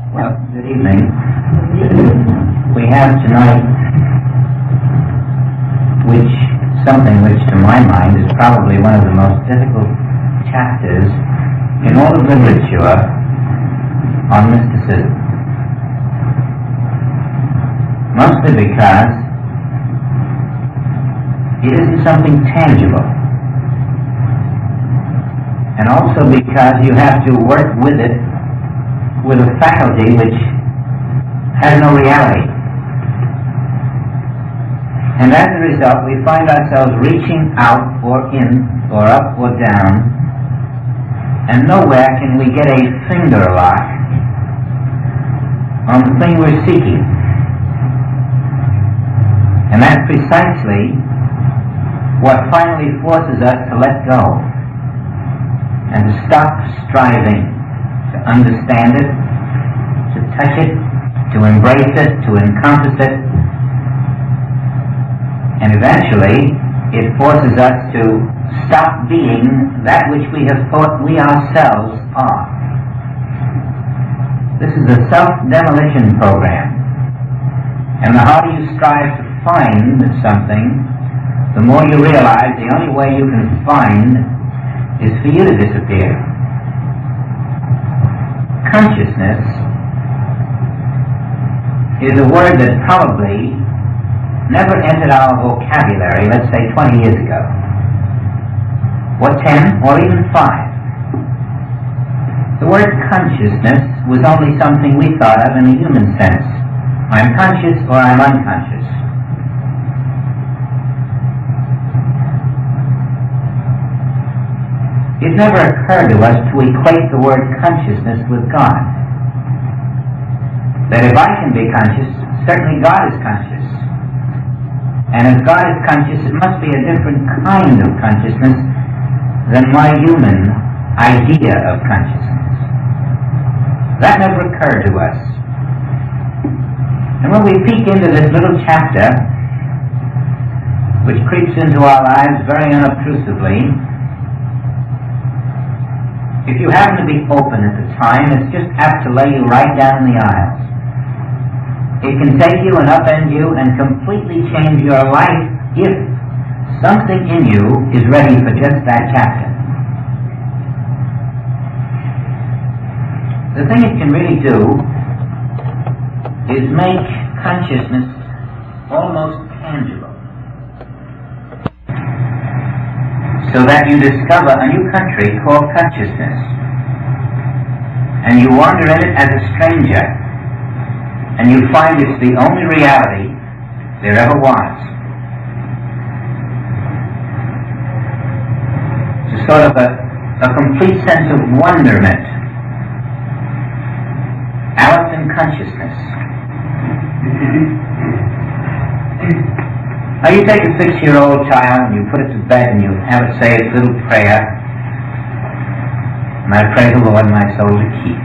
Well, good evening. We have tonight something which to my mind is probably one of the most difficult chapters in all of literature on mysticism. Mostly because it isn't something tangible. And also because you have to work with it with a faculty which has no reality. And as a result, we find ourselves reaching out or in, or up or down, and nowhere can we get a finger lock on the thing we're seeking. And that's precisely what finally forces us to let go and to stop striving to understand it, to touch it, to embrace it, to encompass it, and eventually it forces us to stop being that which we have thought we ourselves are. This is a self-demolition program, and the harder you strive to find something, the more you realize the only way you can find is for you to disappear. Consciousness is a word that probably never entered our vocabulary, let's say 20 years ago, or 10, or even 5. The word consciousness was only something we thought of in a human sense. I'm conscious or I'm unconscious. It never occurred to us to equate the word consciousness with God. That if I can be conscious, certainly God is conscious. And if God is conscious, it must be a different kind of consciousness than my human idea of consciousness. That never occurred to us. And when we peek into this little chapter, which creeps into our lives very unobtrusively, if you happen to be open at the time, it's just apt to lay you right down the aisles. It can take you and upend you and completely change your life if something in you is ready for just that chapter. The thing it can really do is make consciousness almost tangible, so that you discover a new country called consciousness, and you wander in it as a stranger, and you find it's the only reality there ever was. It's sort of a complete sense of wonderment. Alice in consciousness. Now you take a 6-year-old child and you put it to bed and you have it say its little prayer, and I pray the Lord my soul to keep.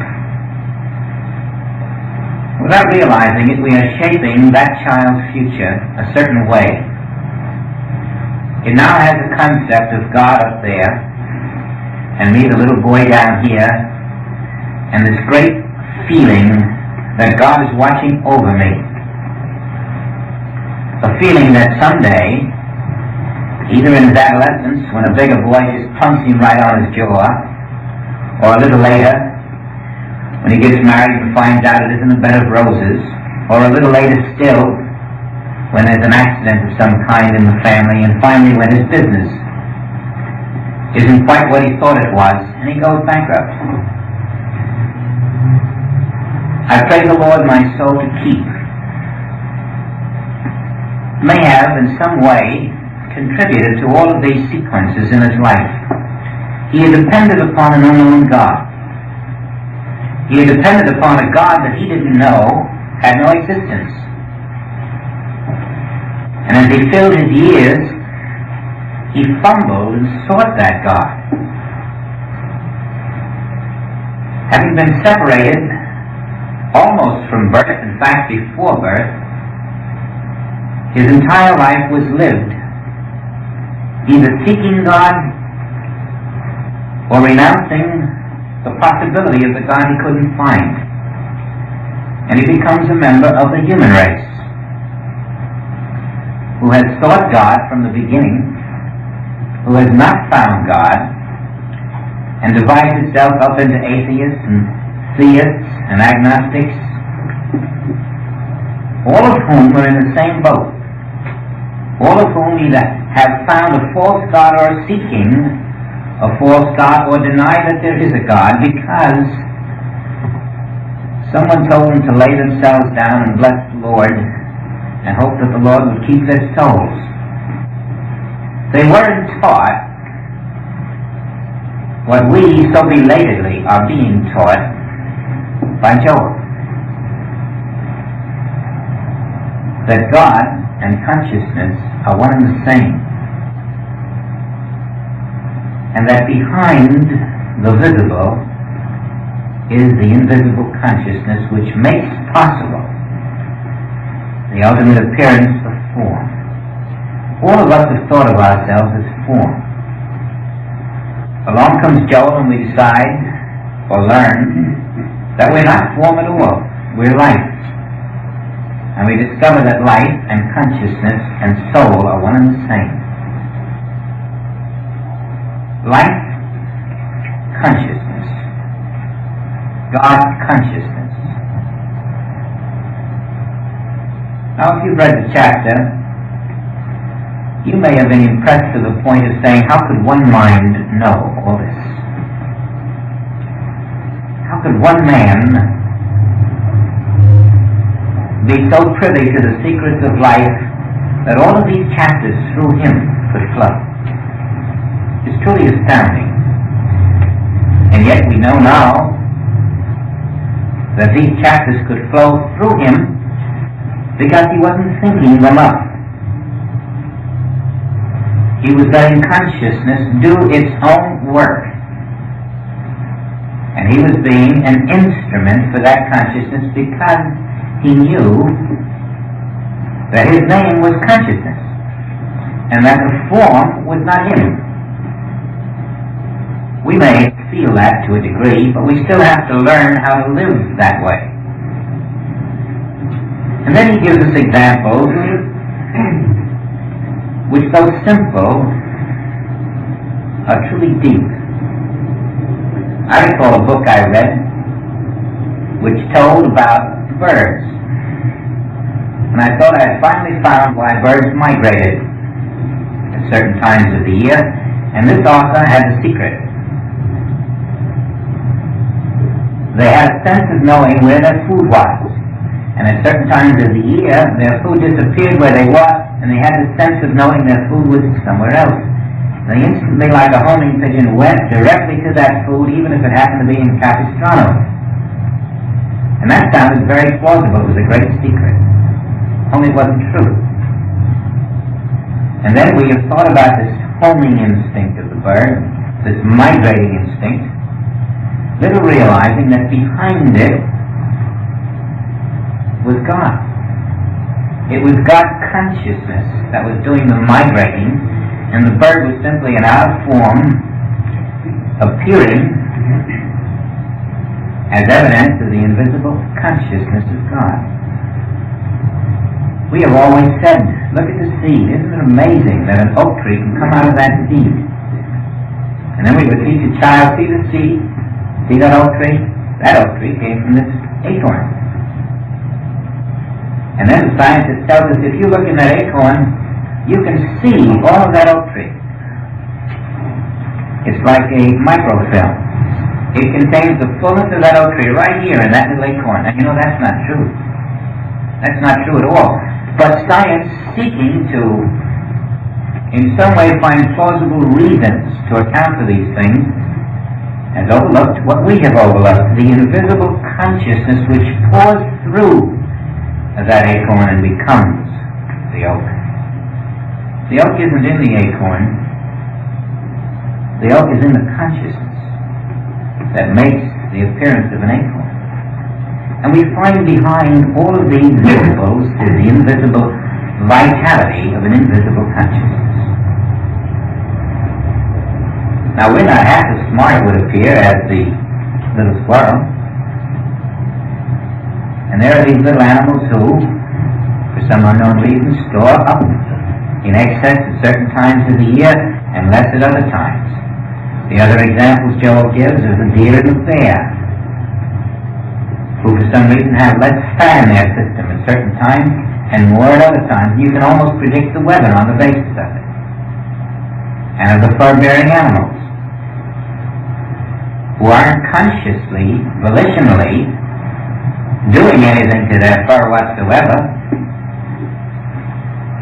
Without realizing it, we are shaping that child's future a certain way. It now has a concept of God up there, and me, the little boy down here, and this great feeling that God is watching over me. A feeling that someday, either in his adolescence, when a bigger boy just plunks him right on his jaw, or a little later, when he gets married and finds out it isn't a bed of roses, or a little later still, when there's an accident of some kind in the family, and finally when his business isn't quite what he thought it was, and he goes bankrupt. I pray the Lord my soul to keep. May have, in some way, contributed to all of these sequences in his life. He had depended upon an unknown God. He had depended upon a God that he didn't know had no existence. And as he filled his years, he fumbled and sought that God. Having been separated almost from birth, in fact before birth, his entire life was lived either seeking God or renouncing the possibility of the God he couldn't find. and he becomes a member of the human race, who has sought God from the beginning, who has not found God, and divides itself up into atheists and theists and agnostics, all of whom are in the same boat, all of whom either have found a false God or are seeking a false God or deny that there is a God because someone told them to lay themselves down and bless the Lord and hope that the Lord would keep their souls. They weren't taught what we so belatedly are being taught by Job. That God and consciousness are one and the same. And that behind the visible is the invisible consciousness which makes possible the ultimate appearance of form. All of us have thought of ourselves as form. Along comes Joel and we decide or learn that we're not form at all. We're life. And we discover that life and consciousness and soul are one and the same. Life, consciousness. God, consciousness. Now, if you've read the chapter, you may have been impressed to the point of saying, how could one mind know all this? How could one man be so privy to the secrets of life that all of these chapters through him could flow? It's truly astounding. And yet we know now that these chapters could flow through him because he wasn't thinking them up. He was letting consciousness do its own work. And he was being an instrument for that consciousness because he knew that his name was consciousness and that the form was not him. We may feel that to a degree, but we still have to learn how to live that way. And then he gives us examples which, though simple, are truly deep. I recall a book I read which told about birds. And I thought I had finally found why birds migrated at certain times of the year, and this author had a secret. They had a sense of knowing where their food was, and at certain times of the year, their food disappeared where they were, and they had the sense of knowing their food was somewhere else. They instantly, like a homing pigeon, went directly to that food, even if it happened to be in Capistrano. And that sounded very plausible. It was a great secret. Only it wasn't true. And then we have thought about this homing instinct of the bird, this migrating instinct, little realizing that behind it was God. It was God consciousness that was doing the migrating, and the bird was simply an out of form appearing as evidence of the invisible consciousness of God. We have always said, look at the seed. Isn't it amazing that an oak tree can come out of that seed? And then we would teach a child, see the seed? See that oak tree? That oak tree came from this acorn. And then the scientist tells us, if you look in that acorn, you can see all of that oak tree. It's like a microfilm. It contains the fullness of that oak tree right here in that little acorn. And you know, that's not true. That's not true at all. But science, seeking to, in some way, find plausible reasons to account for these things, has overlooked what we have overlooked, the invisible consciousness which pours through that acorn and becomes the oak. The oak isn't in the acorn. The oak is in the consciousness that makes the appearance of an acorn. And we find behind all of these visibles is the invisible vitality of an invisible consciousness. Now, we're not half as smart, it would appear, as the little squirrel. And there are these little animals who, for some unknown reason, store up in excess at certain times of the year and less at other times. The other examples Joel gives is the deer and the bear, who for some reason have less fat in their system at certain times and more at other times. You can almost predict the weather on the basis of it. And of the fur-bearing animals, who aren't consciously, volitionally doing anything to their fur whatsoever.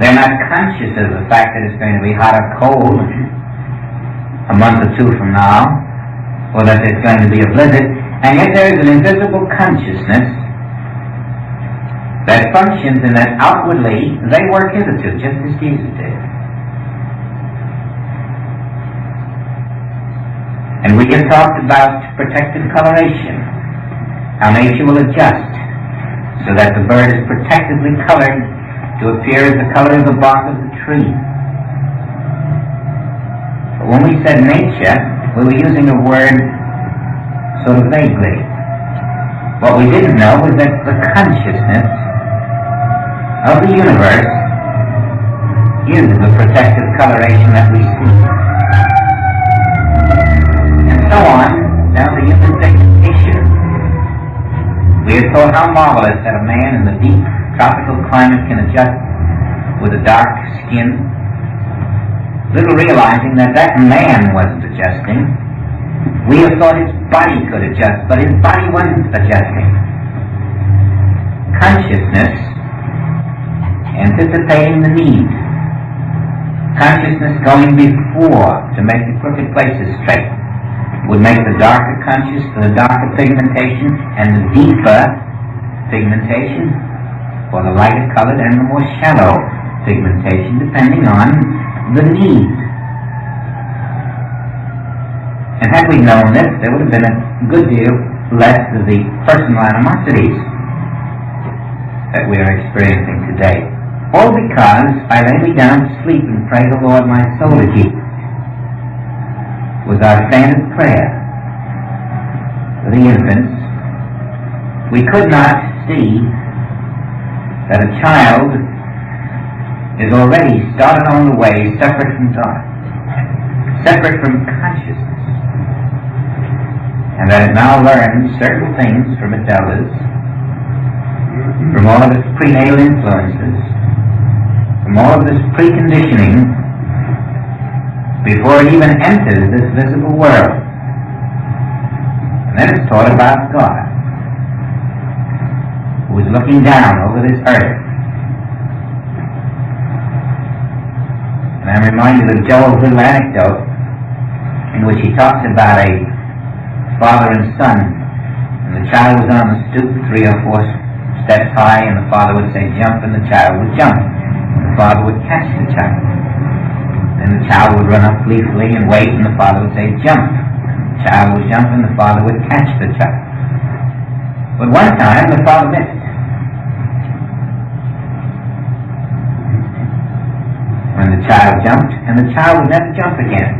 They're not conscious of the fact that it's going to be hot or cold a month or two from now, or that there's going to be a blizzard, and yet there is an invisible consciousness that functions and that outwardly they work hitherto, just as Jesus did. And we have talked about protective coloration, how nature will adjust so that the bird is protectively colored to appear as the color of the bark of the tree. But when we said nature, we were using a word sort of vaguely. What we didn't know was that the consciousness of the universe is the protective coloration that we see. And so on, down to human vegetation. We are told how marvelous that a man in the deep tropical climate can adjust with a dark skin, little realizing that that man wasn't adjusting. We have thought his body could adjust, but his body wasn't adjusting. Consciousness anticipating the need. Consciousness going before to make the crooked places straight would make the darker conscious for the darker pigmentation and the deeper pigmentation for the lighter colored and the more shallow pigmentation, depending on the need. And had we known this, there would have been a good deal less of the personal animosities that we are experiencing today. All because I lay me down to sleep and pray the Lord my soul to keep was our standard prayer for the infants. We could not see that a child is already started on the way separate from God, separate from consciousness, and that it now learns certain things from its elders, from all of its prenatal influences, from all of this preconditioning before it even enters this visible world. And then it's taught about God, who is looking down over this earth. And I'm reminded of Joel's little anecdote in which he talks about a father and son, and the child was on the stoop 3 or 4 steps high, and the father would say jump, and the child would jump. And the father would catch the child. Then the child would run up gleefully and wait, and the father would say jump. And the child would jump, and the father would catch the child. But one time the father missed. When the child jumped, and the child would never jump again.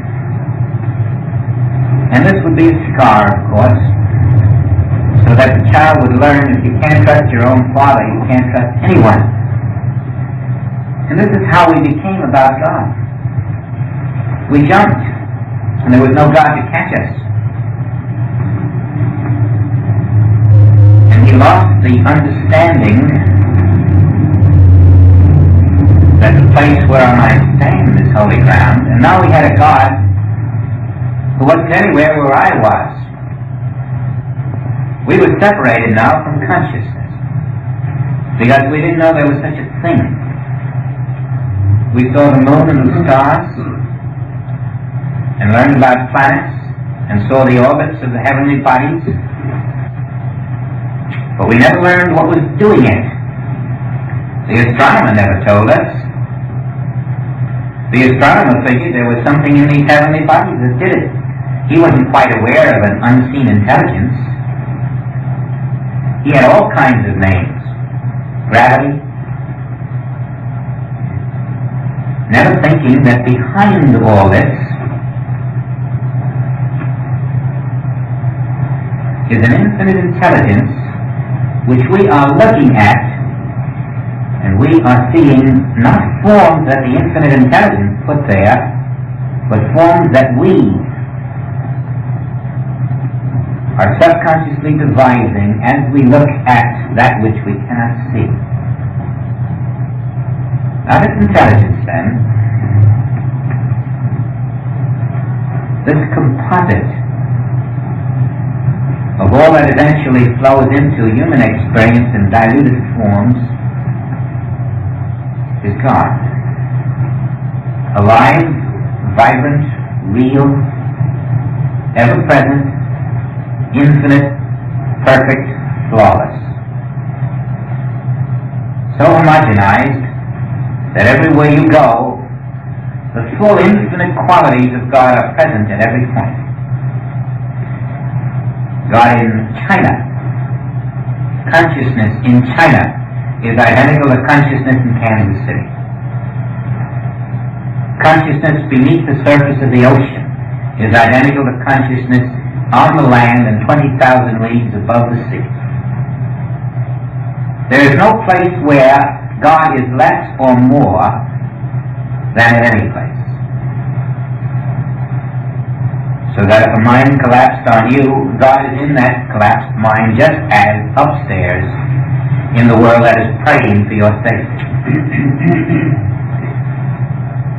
And this would be a scar, of course, so that the child would learn if you can't trust your own father, you can't trust anyone. And this is how we became about God. We jumped, and there was no God to catch us. And he lost the understanding that the place where I might stand is holy ground, and now we had a God who wasn't anywhere where I was. We were separated now from consciousness, because we didn't know there was such a thing. We saw the moon and the stars, and learned about planets, and saw the orbits of the heavenly bodies, but we never learned what was doing it. The astronomer never told us. The astronomer figured there was something in these heavenly bodies that did it. He wasn't quite aware of an unseen intelligence. He had all kinds of names. Gravity. Never thinking that behind all this is an infinite intelligence which we are looking at, and we are seeing not forms that the infinite intelligence put there, but forms that we are subconsciously devising as we look at that which we cannot see. Now this intelligence then, this composite of all that eventually flows into human experience in diluted forms, is God. Alive, vibrant, real, ever-present, infinite, perfect, flawless. So homogenized that everywhere you go, the full infinite qualities of God are present at every point. God in China, consciousness in China is identical to consciousness in Kansas City. Consciousness beneath the surface of the ocean is identical to consciousness on the land and 20,000 leagues above the sea. There is no place where God is less or more than in any place. So that if a mind collapsed on you, God is in that collapsed mind just as upstairs in the world that is praying for your safety.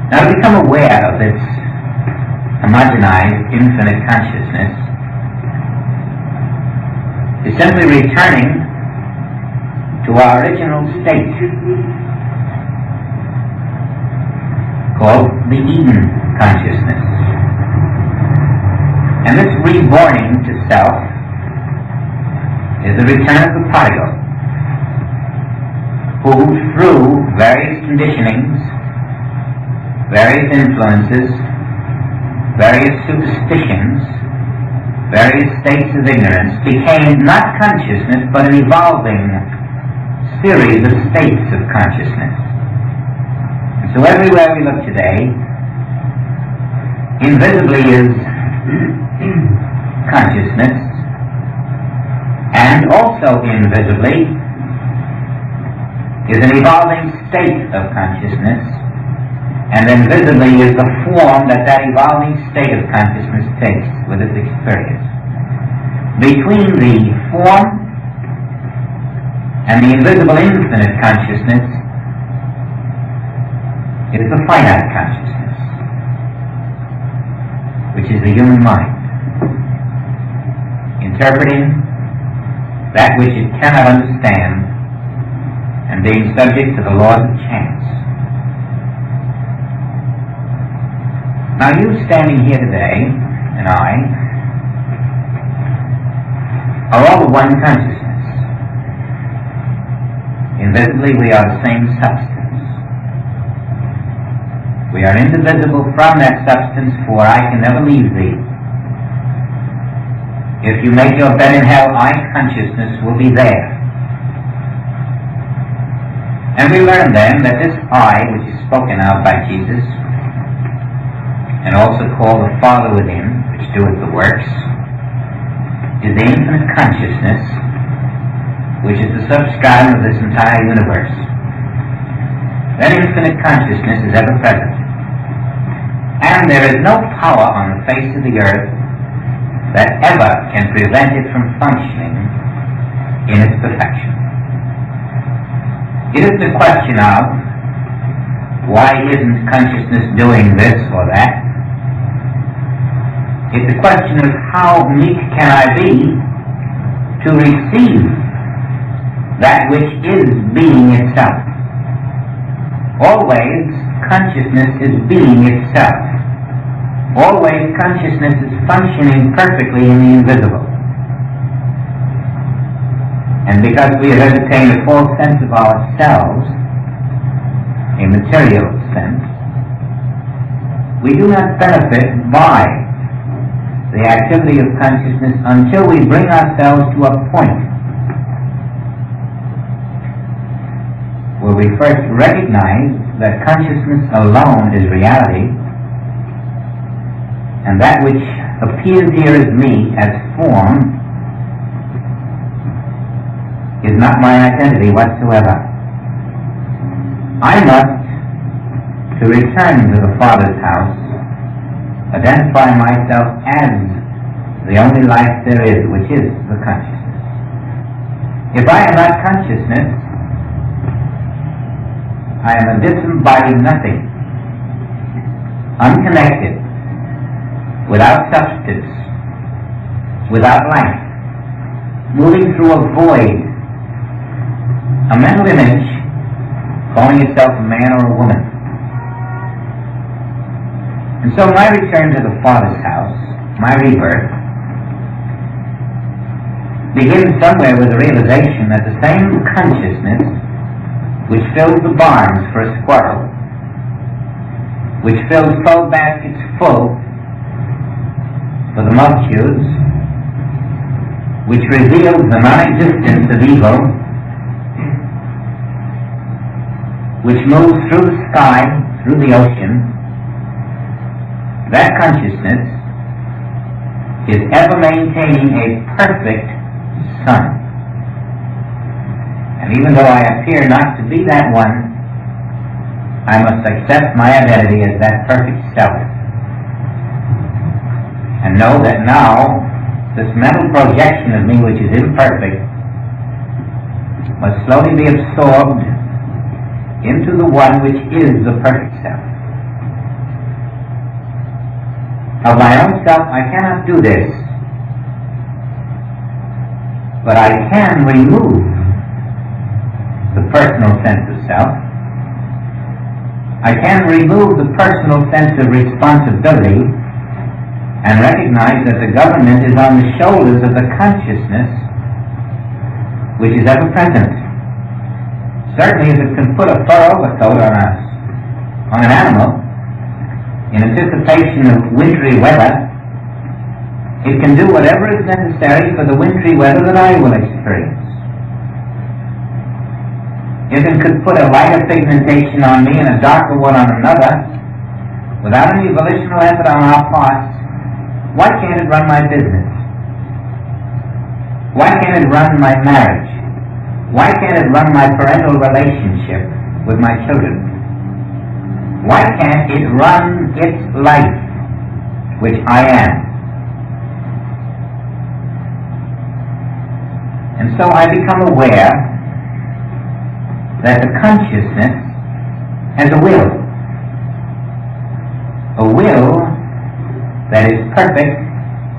Now to become aware of this homogenized infinite consciousness is simply returning to our original state called the Eden consciousness. And this reborning to self is the return of the prodigal, who through various conditionings, various influences, various superstitions, various states of ignorance, became not consciousness but an evolving series of states of consciousness. And so everywhere we look today, invisibly is consciousness, and also invisibly is an evolving state of consciousness, and then visibly is the form that that evolving state of consciousness takes with its experience. Between the form and the invisible infinite consciousness is the finite consciousness, which is the human mind, interpreting that which it cannot understand and being subject to the laws of chance. Now you standing here today, and I, are all of one consciousness. Invisibly we are the same substance. We are indivisible from that substance, for I can never leave thee. If you make your bed in hell, I, consciousness, will be there. And we learn then that this I, which is spoken of by Jesus, and also called the Father within, which doeth the works, is the infinite consciousness, which is the substratum of this entire universe. That infinite consciousness is ever present. And there is no power on the face of the earth that ever can prevent it from functioning in its perfection. It is the question of why isn't consciousness doing this or that? It's the question of how meek can I be to receive that which is being itself. Always consciousness is being itself. Always consciousness is functioning perfectly in the invisible. And because we have attained a full sense of ourselves, a material sense, we do not benefit by the activity of consciousness until we bring ourselves to a point where we first recognize that consciousness alone is reality, and that which appears here as me, as form, is not my identity whatsoever. I must, to return to the Father's house, identify myself as the only life there is, which is the consciousness. If I am not consciousness, I am a disembodied nothing, unconnected, without substance, without life, moving through a void, a mental image, calling itself a man or a woman. And so my return to the Father's house, my rebirth, begins somewhere with the realization that the same consciousness which fills the barns for a squirrel, which fills 12 baskets full for the multitudes, which reveals the non-existence of evil, which moves through the sky, through the ocean, that consciousness is ever maintaining a perfect Son. And even though I appear not to be that one, I must accept my identity as that perfect self. And know that now, this mental projection of me which is imperfect must slowly be absorbed into the one which is the perfect self. Of my own self, I cannot do this, but I can remove the personal sense of self. I can remove the personal sense of responsibility and recognize that the government is on the shoulders of the consciousness which is ever present. Certainly, if it can put a fur overcoat on an animal in anticipation of wintry weather, it can do whatever is necessary for the wintry weather that I will experience. If it could put a lighter pigmentation on me and a darker one on another, without any volitional effort on our parts, why can't it run my business? Why can't it run my marriage? Why can't it run my parental relationship with my children? Why can't it run its life, which I am? And so I become aware that the consciousness has a will that is perfect,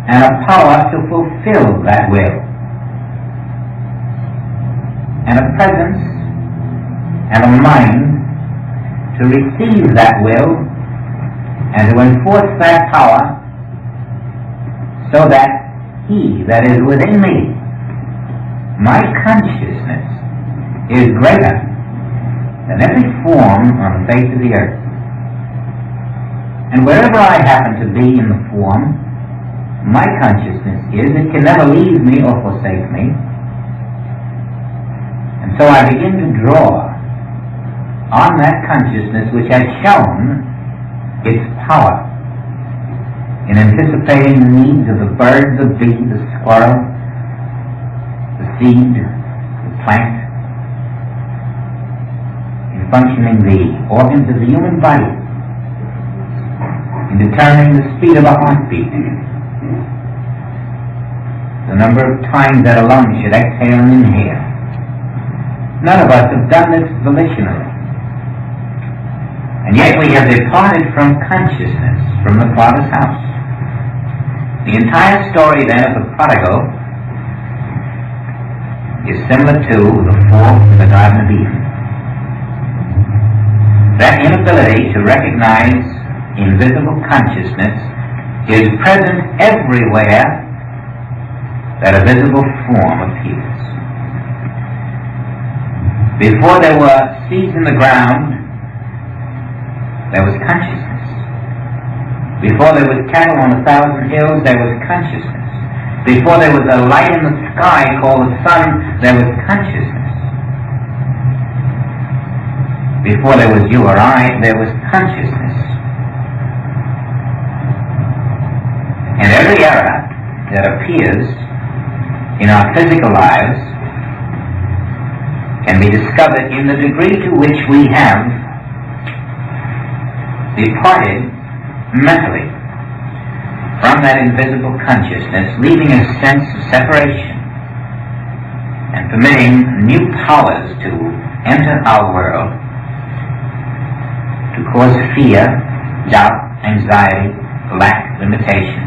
and a power to fulfill that will, and a presence and a mind to receive that will and to enforce that power, so that He that is within me, my consciousness, is greater than every form on the face of the earth. And wherever I happen to be in the form, my consciousness is, it can never leave me or forsake me. And so I begin to draw on that consciousness which has shown its power in anticipating the needs of the bird, the bee, the squirrel, the seed, the plant, in functioning the organs of the human body, in determining the speed of a heartbeat, the number of times that a lung should exhale and inhale. None of us have done this volitionally. And yet we have departed from consciousness, from the Father's house. The entire story then of the prodigal is similar to the fall in the Garden of Eden. That inability to recognize invisible consciousness is present everywhere that a visible form appears. Before there were seeds in the ground, there was consciousness. Before there was cattle on 1,000 hills, there was consciousness. Before there was a light in the sky called the sun, there was consciousness. Before there was you or I, there was consciousness. And every error that appears in our physical lives can be discovered in the degree to which we have departed mentally from that invisible consciousness, leaving a sense of separation and permitting new powers to enter our world to cause fear, doubt, anxiety, lack, limitation,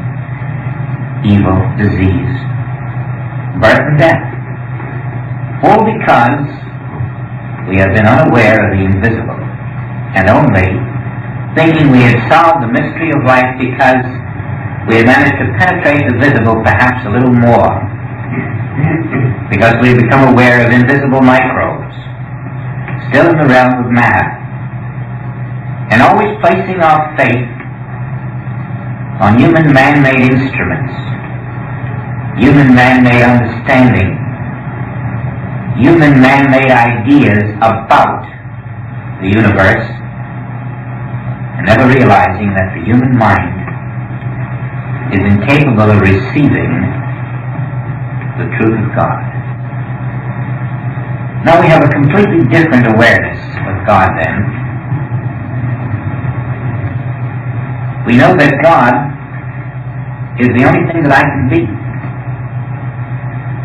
evil, disease, birth and death. All because we have been unaware of the invisible and only thinking we had solved the mystery of life because we had managed to penetrate the visible perhaps a little more, because we have become aware of invisible microbes still in the realm of matter, and always placing our faith on human man-made instruments, human man-made understanding, human man-made ideas about the universe, and never realizing that the human mind is incapable of receiving the truth of God. Now we have a completely different awareness of God then. We know that God is the only thing that I can be.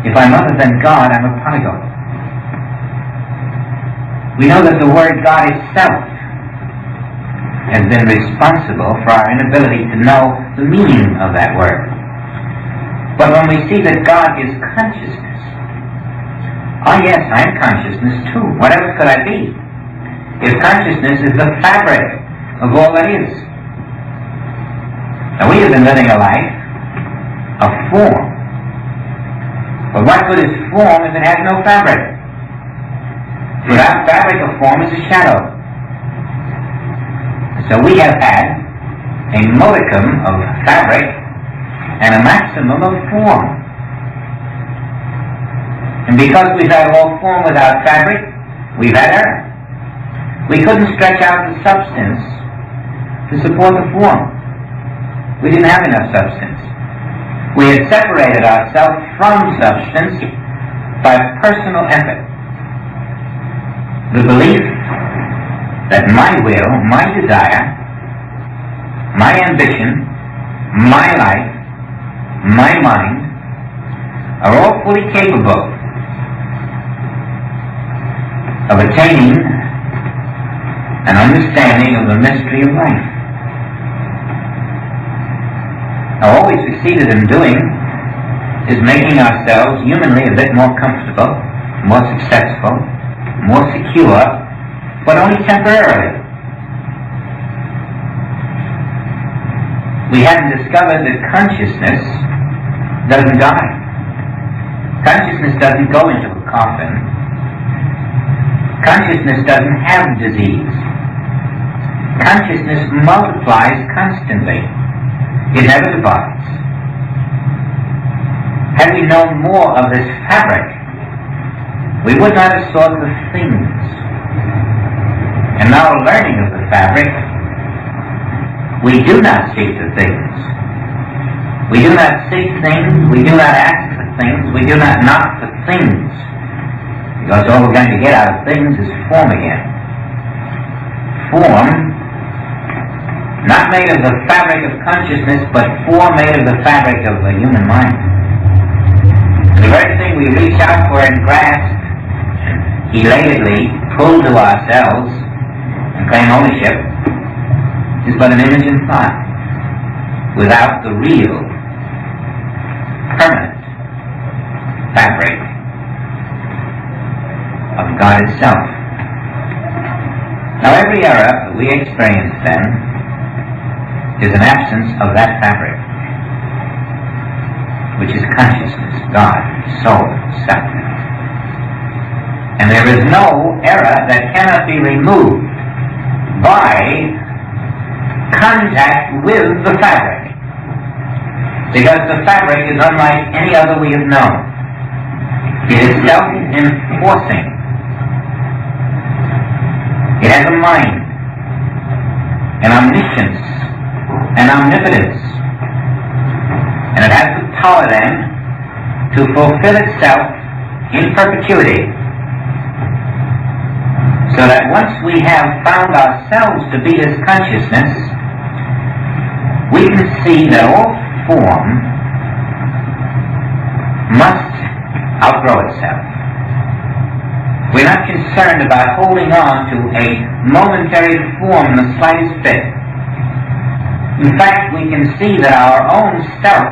If I'm other than God, I'm a polygon. We know that the word God itself has been responsible for our inability to know the meaning of that word. But when we see that God is consciousness, oh yes, I'm consciousness too. What else could I be? If consciousness is the fabric of all that is. Now we have been living a life of form. But what good is form if it has no fabric? Without fabric, a form is a shadow. So we have had a modicum of fabric and a maximum of form. And because we've had all form without fabric, we've had error. We couldn't stretch out the substance to support the form. We didn't have enough substance. We had separated ourselves from substance by personal effort. The belief that my will, my desire, my ambition, my life, my mind are all fully capable of attaining an understanding of the mystery of life. Now, all we succeeded in doing is making ourselves humanly a bit more comfortable, more successful, more secure, but only temporarily. We hadn't discovered that consciousness doesn't die. Consciousness doesn't go into a coffin. Consciousness doesn't have disease. Consciousness multiplies constantly. It never divides. Had we known more of this fabric, we would not have sought the things. And now, learning of the fabric, we do not seek the things. We do not seek things, we do not ask for things, we do not knock for things. Because all we're going to get out of things is form again. Form, not made of the fabric of consciousness, but form made of the fabric of the human mind. The very thing we reach out for and grasp, elatedly pull to ourselves and claim ownership, is but an image in thought, without the real, permanent fabric of God itself. Now every error that we experience then is an absence of that fabric, which is consciousness, God, soul, self. And there is no error that cannot be removed by contact with the fabric, because the fabric is unlike any other we have known. It is self-enforcing. It has a mind, an omniscience, an omnipotence, and it has the power then to fulfill itself in perpetuity. So that once we have found ourselves to be this consciousness, we can see that all form must outgrow itself. We're not concerned about holding on to a momentary form in the slightest bit. In fact, we can see that our own self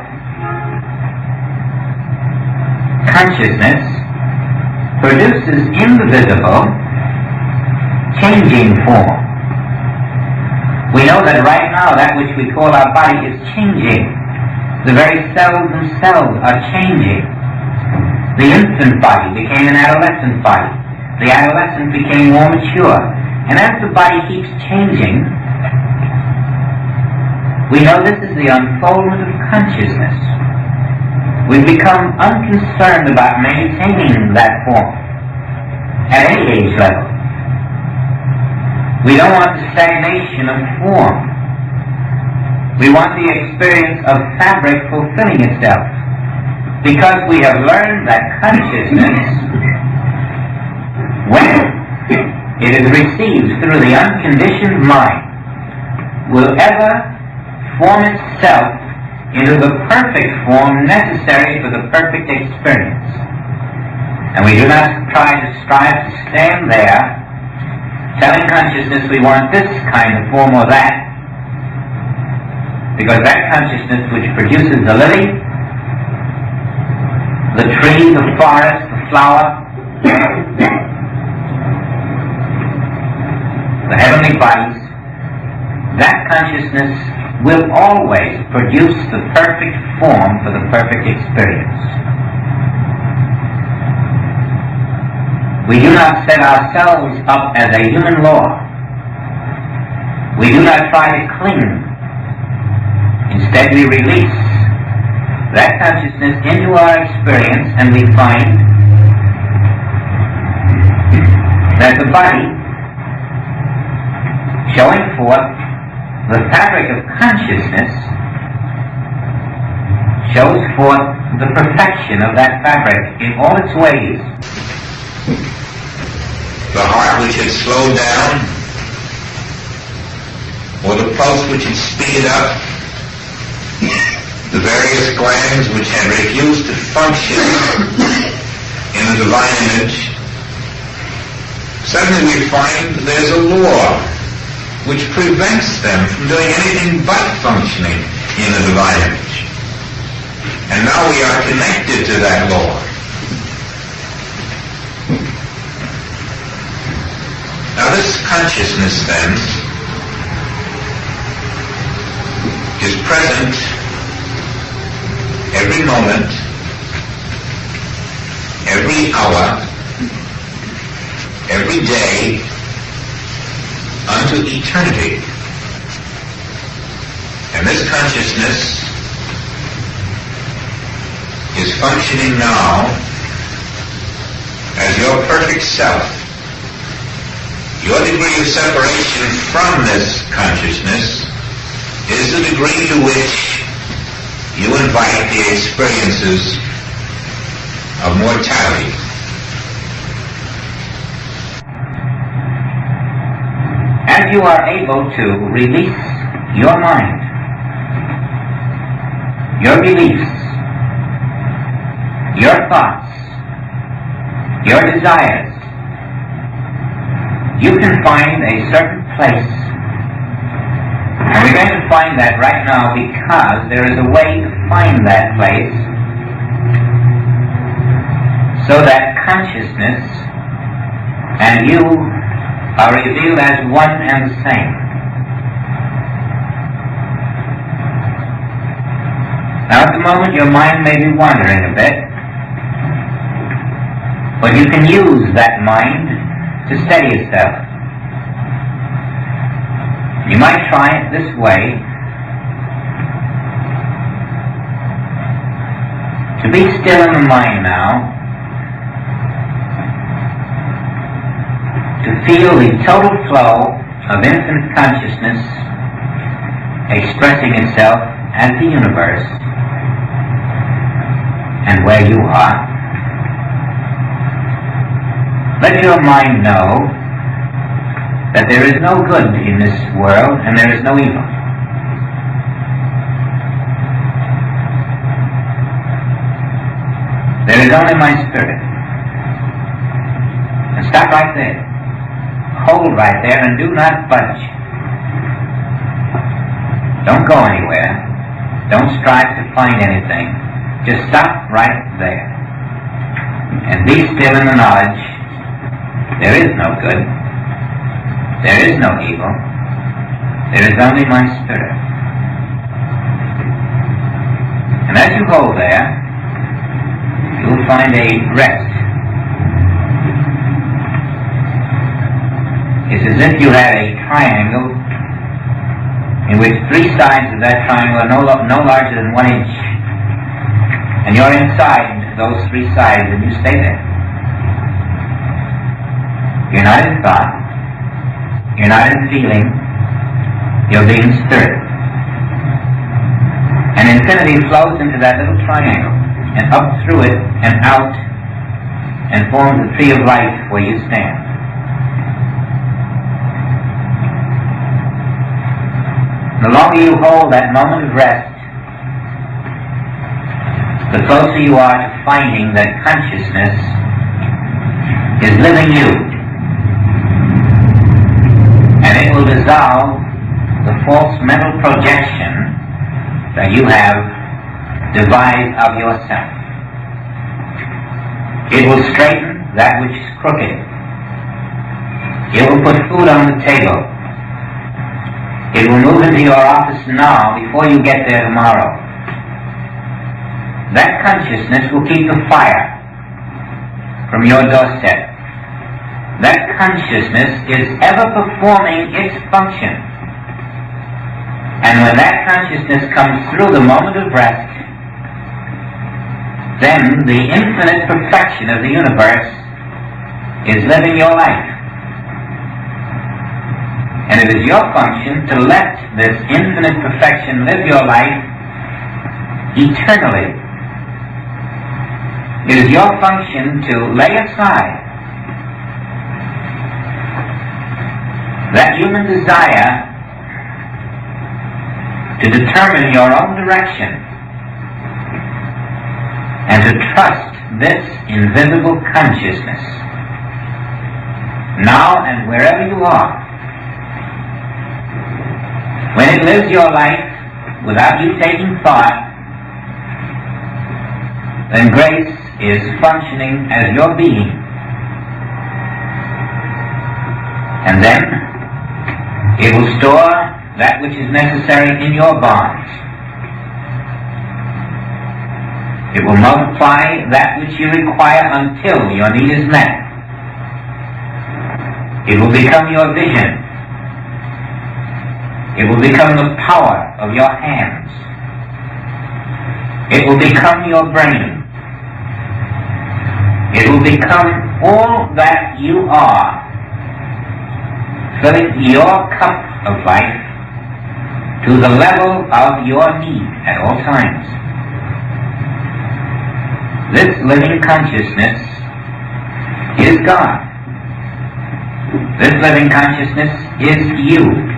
consciousness produces in the visible changing form. We know that right now that which we call our body is changing. The very cells themselves are changing. The infant body became an adolescent body. The adolescent became more mature. And as the body keeps changing, we know this is the unfoldment of consciousness. We've become unconcerned about maintaining that form at any age level. We don't want the stagnation of form. We want the experience of fabric fulfilling itself, because we have learned that consciousness, when it is received through the unconditioned mind, will ever form itself into the perfect form necessary for the perfect experience. And we do not strive to stand there telling consciousness we want this kind of form or that, because that consciousness which produces the lily, the tree, the forest, the flower, the heavenly bodies, that consciousness will always produce the perfect form for the perfect experience. We do not set ourselves up as a human law. We do not try to cling. Instead, we release that consciousness into our experience, and we find that the body, showing forth the fabric of consciousness, shows forth the perfection of that fabric in all its ways. The heart which had slowed down, or the pulse which had speeded up, the various glands which had refused to function in the divine image, suddenly we find there's a law which prevents them from doing anything but functioning in the divine image. And now we are connected to that law. Now this consciousness then is present every moment, every hour, every day, unto eternity. And this consciousness is functioning now as your perfect self. Your degree of separation from this consciousness is the degree to which you invite the experiences of mortality. As you are able to release your mind, your beliefs, your thoughts, your desires, you can find a certain place. And we're going to find that right now because there is a way to find that place so that consciousness and you are revealed as one and the same. Now at the moment your mind may be wandering a bit, but you can use that mind to steady itself. You might try it this way, to be still in the mind now, to feel the total flow of infinite consciousness expressing itself as the universe and where you are. Let your mind know that there is no good in this world and there is no evil. There is only my Spirit. And stop right there. Hold right there and do not budge. Don't go anywhere. Don't strive to find anything. Just stop right there. And be still in the knowledge there is no good. There is no evil. There is only my Spirit. And as you hold there, you will find a rest. It's as if you had a triangle in which three sides of that triangle are no larger than 1 inch. And you're inside those three sides and you stay there. You're not in thought. You're not in feeling. You're being stirred. And infinity flows into that little triangle and up through it and out and forms the tree of life where you stand. The longer you hold that moment of rest, the closer you are to finding that consciousness is living you. And it will dissolve the false mental projection that you have devised of yourself. It will straighten that which is crooked. It will put food on the table. It will move into your office now before you get there tomorrow. That consciousness will keep the fire from your doorstep. That consciousness is ever performing its function. And when that consciousness comes through the moment of rest, then the infinite perfection of the universe is living your life. And it is your function to let this infinite perfection live your life eternally. It is your function to lay aside that human desire to determine your own direction and to trust this invisible consciousness now and wherever you are. When it lives your life without you taking thought, then grace is functioning as your being. And then it will store that which is necessary in your bonds. It will multiply that which you require until your need is met. It will become your vision. It will become the power of your hands. It will become your brain. It will become all that you are, filling your cup of life to the level of your need at all times. This living consciousness is God. This living consciousness is you.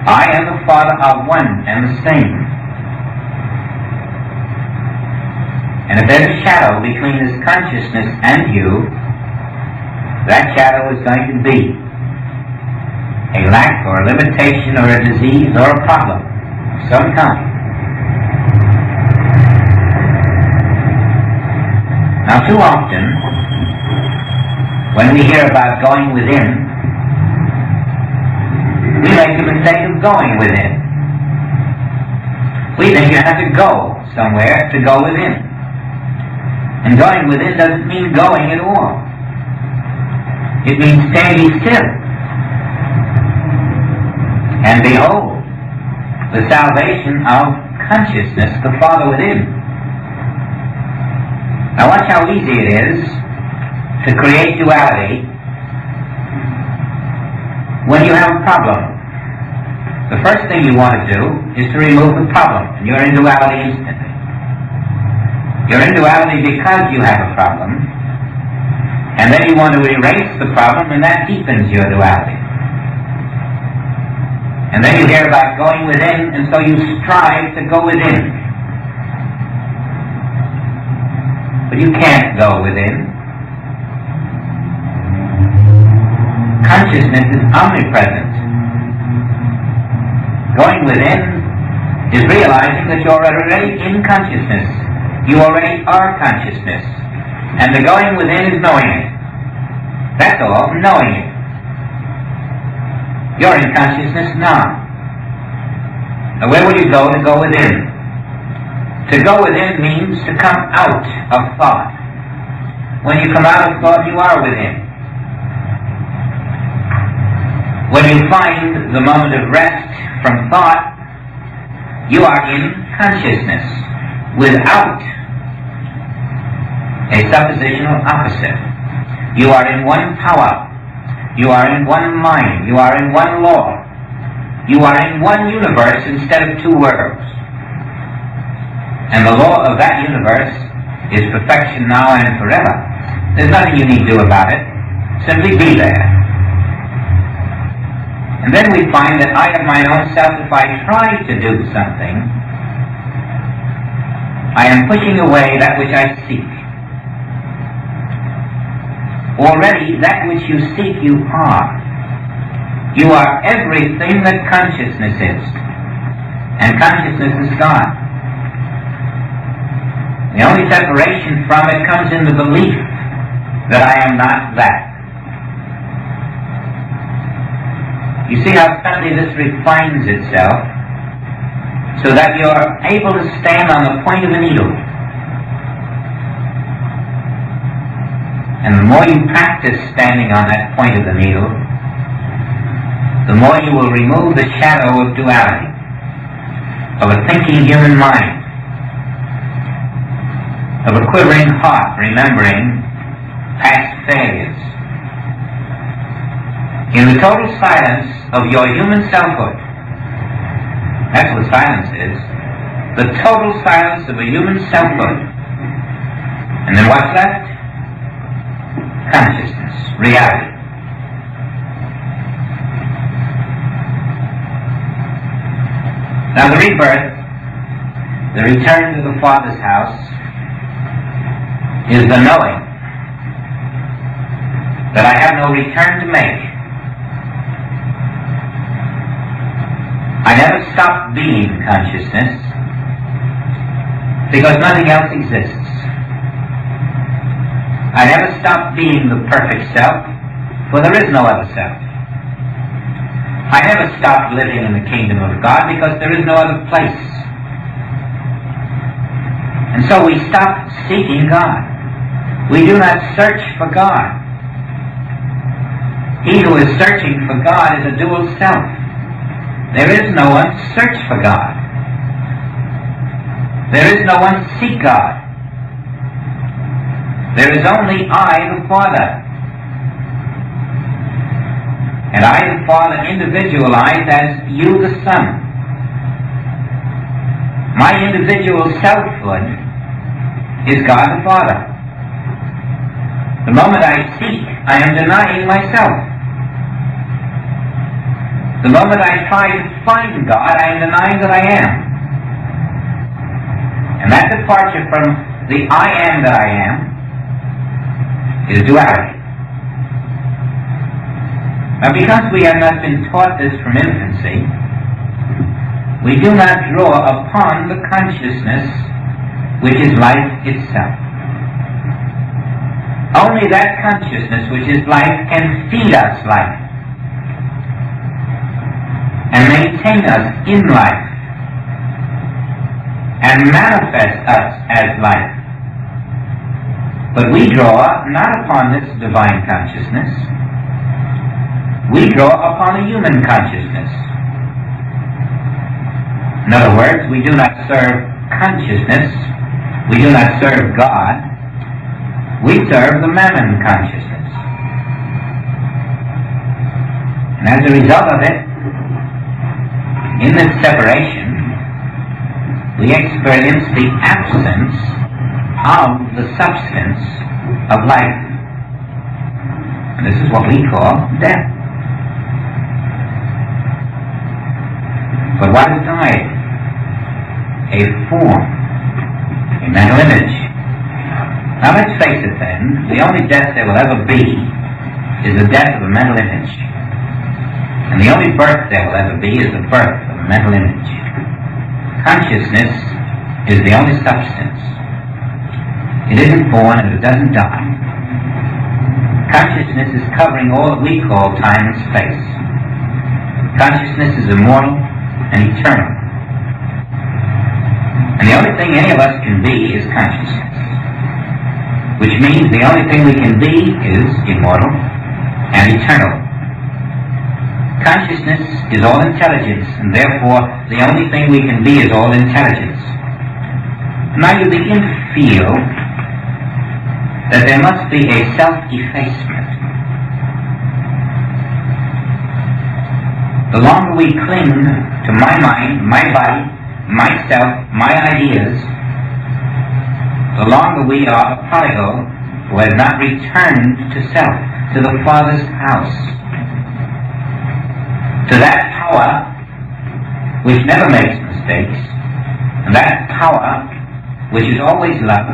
I am the Father of one and the same. And if there's a shadow between this consciousness and you, that shadow is going to be a lack or a limitation or a disease or a problem of some kind. Now, too often, when we hear about going within, we make the mistake of going within. We think you have to go somewhere to go within. And going within doesn't mean going at all. It means standing still. And behold, the salvation of consciousness, the Father within. Now watch how easy it is to create duality when you have a problem. The first thing you want to do is to remove the problem, and you're in duality instantly. You're in duality because you have a problem, and then you want to erase the problem, and that deepens your duality. And then you hear about going within, and so you strive to go within. But you can't go within. Consciousness is omnipresent. Going within is realizing that you're already in consciousness. You already are consciousness. And the going within is knowing it. That's all, knowing it. You're in consciousness now. Now where will you go to go within? To go within means to come out of thought. When you come out of thought, you are within. When you find the moment of rest from thought, you are in consciousness without a suppositional opposite. You are in one power. You are in one mind. You are in one law. You are in one universe instead of two worlds. And the law of that universe is perfection now and forever. There's nothing you need to do about it. Simply be there. And then we find that I of my own self, if I try to do something, I am pushing away that which I seek. Already, that which you seek, you are. You are everything that consciousness is. And consciousness is God. The only separation from it comes in the belief that I am not that. You see how subtly this refines itself so that you're able to stand on the point of a needle. And the more you practice standing on that point of the needle, the more you will remove the shadow of duality, of a thinking human mind, of a quivering heart remembering past failures. In the total silence of your human selfhood, that's what silence is, the total silence of a human selfhood. And then what's left? Consciousness, reality. Now the rebirth, the return to the Father's house, is the knowing that I have no return to make. I never stop being consciousness because nothing else exists. I never stop being the perfect self, for there is no other self. I never stop living in the kingdom of God because there is no other place. And so we stop seeking God. We do not search for God. He who is searching for God is a dual self. There is no one to search for God. There is no one to seek God. There is only I, the Father. And I, the Father, individualized as you, the Son. My individual selfhood is God the Father. The moment I seek, I am denying myself. The moment I try to find God, I am denying that I am. And that departure from the I am that I am is duality. Now because we have not been taught this from infancy, we do not draw upon the consciousness which is life itself. Only that consciousness which is life can feed us life and maintain us in life and manifest us as life. But we draw not upon this divine consciousness. We draw upon a human consciousness. In other words, we do not serve consciousness. We do not serve God. We serve the mammon consciousness. And as a result of it, in this separation, we experience the absence of the substance of life. And this is what we call death. But what has died? A form, a mental image. Now let's face it then, the only death there will ever be is the death of a mental image. And the only birth there will ever be is the birth of a mental image. Consciousness is the only substance. It isn't born and it doesn't die. Consciousness is covering all that we call time and space. Consciousness is immortal and eternal. And the only thing any of us can be is consciousness. Which means the only thing we can be is immortal and eternal. Consciousness is all intelligence, and therefore the only thing we can be is all intelligence. Now you begin to feel that there must be a self-effacement. The longer we cling to my mind, my body, myself, my ideas, the longer we are a prodigal who has not returned to self, to the Father's house, to that power which never makes mistakes, and that power which is always love,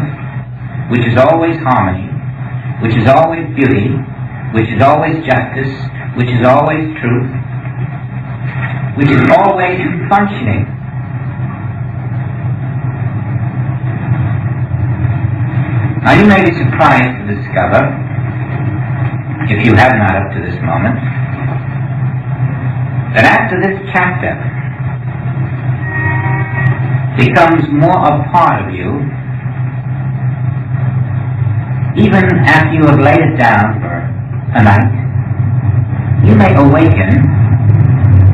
which is always harmony, which is always beauty, which is always justice, which is always truth, which is always functioning. Now you may be surprised to discover, if you have not up to this moment, that after this chapter becomes more a part of you, even after you have laid it down for a night, you may awaken,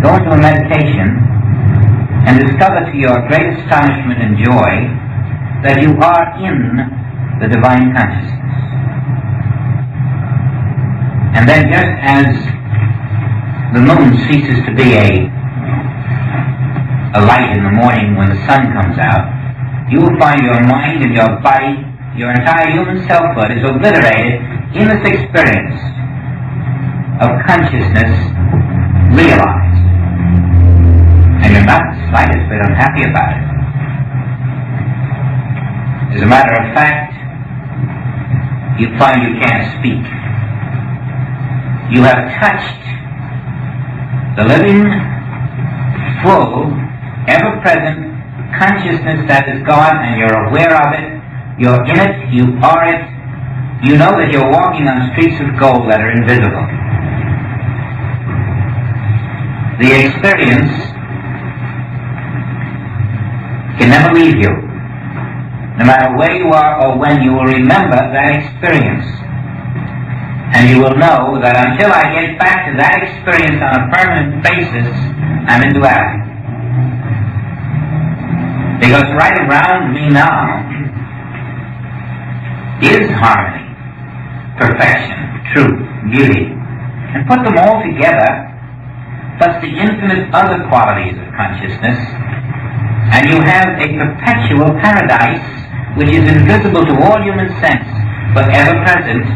go into a meditation, and discover to your great astonishment and joy that you are in the divine consciousness. And then just as the moon ceases to be a light in the morning when the sun comes out, you will find your mind and your body, your entire human selfhood is obliterated in this experience of consciousness realized. And you're not the slightest bit unhappy about it. As a matter of fact, you find you can't speak. You have touched the living, full, ever-present consciousness that is God, and you're aware of it. You're in it, you are it. You know that you're walking on streets of gold that are invisible. The experience can never leave you. No matter where you are or when, you will remember that experience. And you will know that until I get back to that experience on a permanent basis, I'm in duality. Because right around me now is harmony, perfection, truth, beauty. And put them all together, plus the infinite other qualities of consciousness, and you have a perpetual paradise which is invisible to all human sense, but ever present,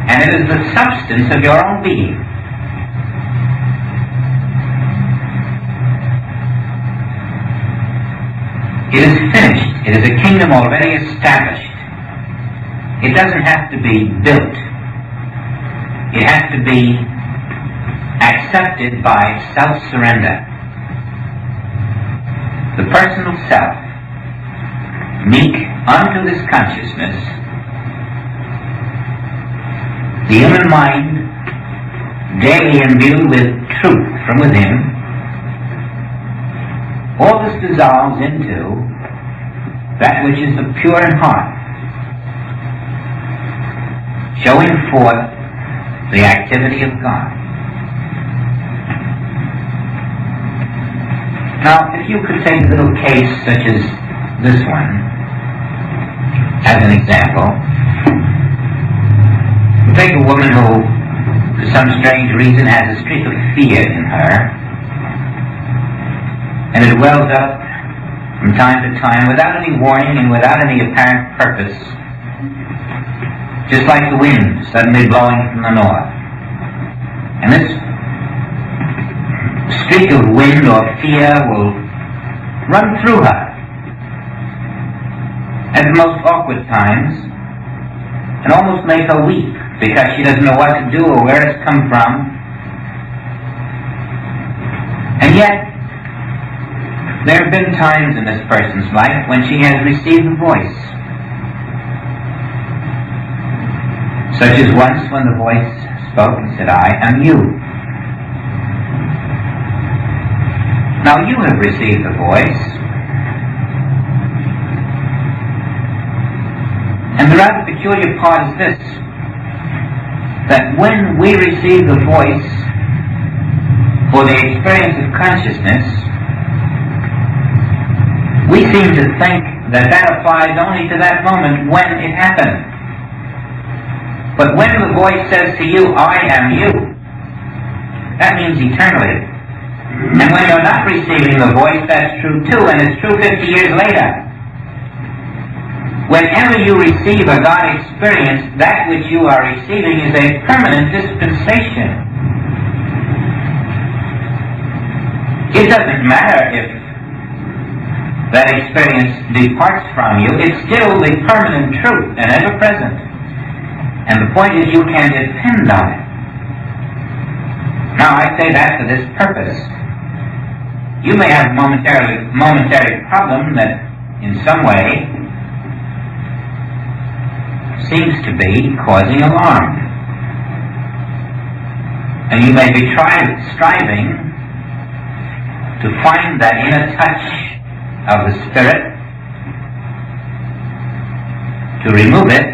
and it is the substance of your own being. It is finished. It is a kingdom already established. It doesn't have to be built. It has to be accepted by self-surrender. The personal self, meek unto this consciousness, the human mind, daily imbued with truth from within, all this dissolves into that which is the pure in heart, showing forth the activity of God. Now, if you could take a little case such as this one as an example, take a woman who, for some strange reason, has a streak of fear in her, and it wells up from time to time without any warning and without any apparent purpose, just like the wind suddenly blowing from the north. And this streak of wind or fear will run through her at the most awkward times and almost make her weep because she doesn't know what to do or where it's come from. And yet, there have been times in this person's life when she has received a voice, such as once when the voice spoke and said, "I am you." Now you have received the voice, and the rather peculiar part is this, that when we receive the voice for the experience of consciousness, we seem to think that that applies only to that moment when it happened. But when the voice says to you, "I am you," that means eternally. And when you're not receiving the voice, that's true too, and it's true 50 years later. Whenever you receive a God experience, that which you are receiving is a permanent dispensation. It doesn't matter if that experience departs from you, it's still the permanent truth and ever present. And the point is you can depend on it. Now I say that for this purpose. You may have a momentary problem that in some way seems to be causing alarm. And you may be striving to find that inner touch of the Spirit, to remove it,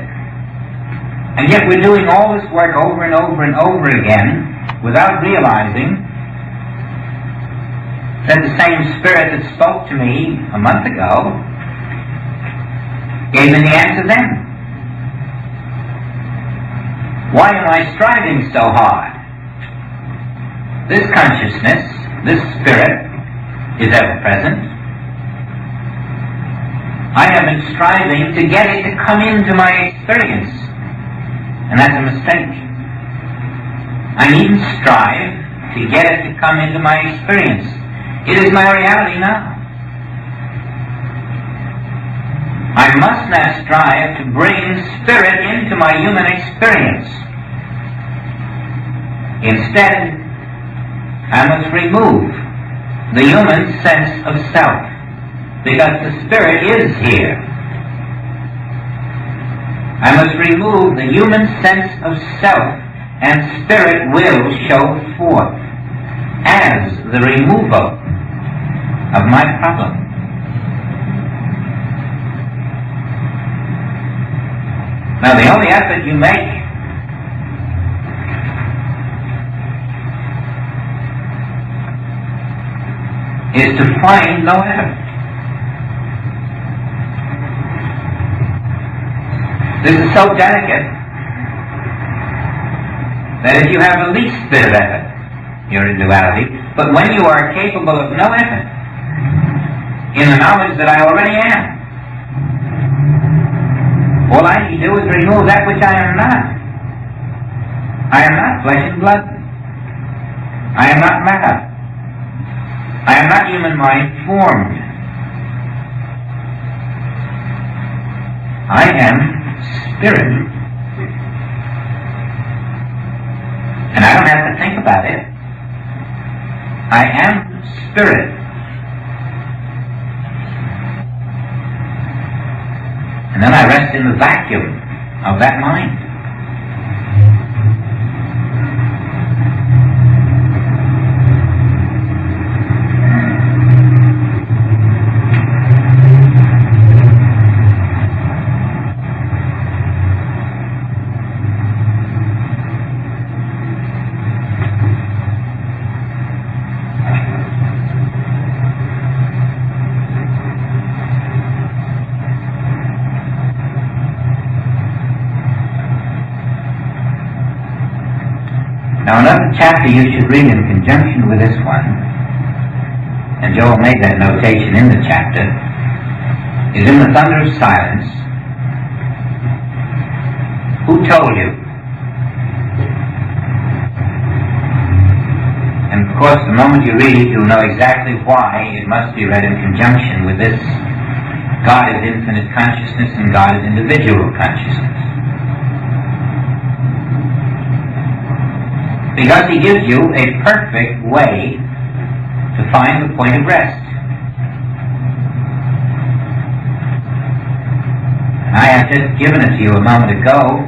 and yet we're doing all this work over and over and over again without realizing that the same Spirit that spoke to me a month ago gave me the answer then. Why am I striving so hard? This consciousness, this Spirit, is ever present. I have been striving to get it to come into my experience, and that's a mistake. I needn't strive to get it to come into my experience. It is my reality now. I must not strive to bring Spirit into my human experience. Instead, I must remove the human sense of self, because the Spirit is here. I must remove the human sense of self, and Spirit will show forth as the removal of my problem. Now the only effort you make is to find no effort. This is so delicate that if you have the least bit of effort, you're in duality. But when you are capable of no effort in the knowledge that I already am, all I need to do is remove that which I am not. I am not flesh and blood. I am not matter. I am not human mind formed. I am Spirit. And I don't have to think about it. I am Spirit. And then I rest in the vacuum of that mind. Now another chapter you should read in conjunction with this one, and Joel made that notation in the chapter, is In the Thunder of Silence. Who told you? And And of course, the moment you read it, you'll know exactly why it must be read in conjunction with this. God is infinite consciousness and God is individual consciousness. Because he gives you a perfect way to find the point of rest. I have just given it to you a moment ago.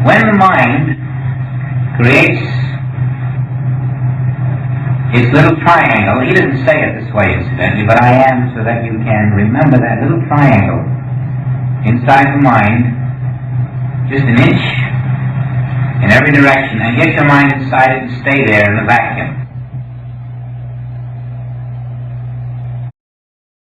When the mind creates its little triangle, he doesn't say it this way incidentally, but I am so that you can remember that little triangle inside the mind, just an inch in every direction, and get your mind inside it and stay there in the vacuum.